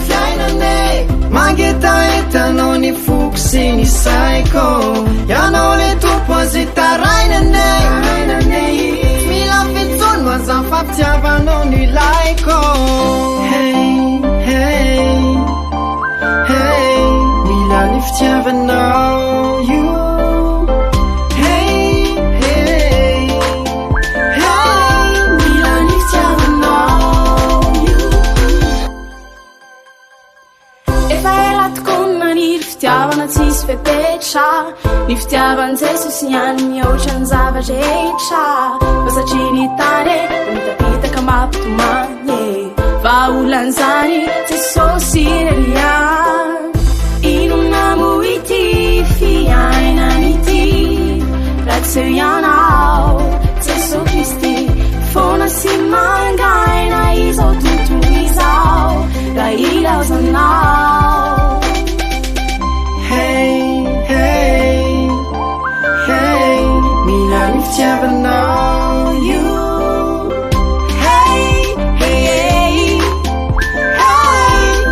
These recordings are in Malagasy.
fiainanay mangetaetanao ny foko sy ny saiko ianao le tompo azy tarainanay mila fitsony mazany fampitiavanao ny ilaiko mila ny fitiavanao io fitiavana tsisy fepetra ny fitiavan' jesosy ihany mihoatra ny zava-drehetra fa satria ny tany mitapitaka mampitomany vaolan'izany jesosy reria inona mo ity fiainan'ity raha tsy eo ianao Jesosy Kristy foana sy mangaina izao tontolo izao raha ilaozanao mila ny fitiavanao io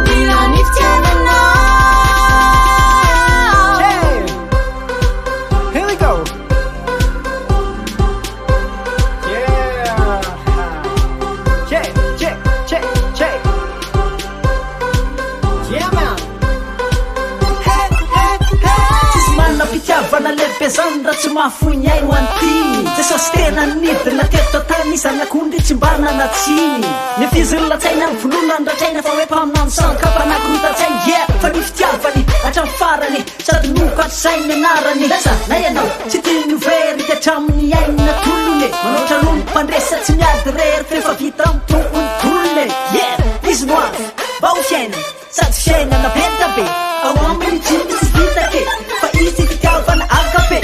mila ny fitiavanao Here we go check yeah man fitiavana lehibe zany raha tsy mahafony aino antiny jesosy tena nidina teto tany izanakondry tsy mba nanatsiny ny fizylatsaina ny volona ndratraina fa hoe mpaminano sankampanakotatsai fa ny fitiavany hatramy farany sady nokatrsainy anarany lasa na ianao tsy tiany very ty hatramin'ny ainina tolone manoatra lono mpandresa tsy miady rery fefa vita amin'ny tompony tolone izy no azy mba ho fiainana sady fiainana beta be ao aminy tsiny tsy vitake fa izy fitiavana akabe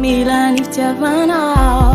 mila ny fitiavanao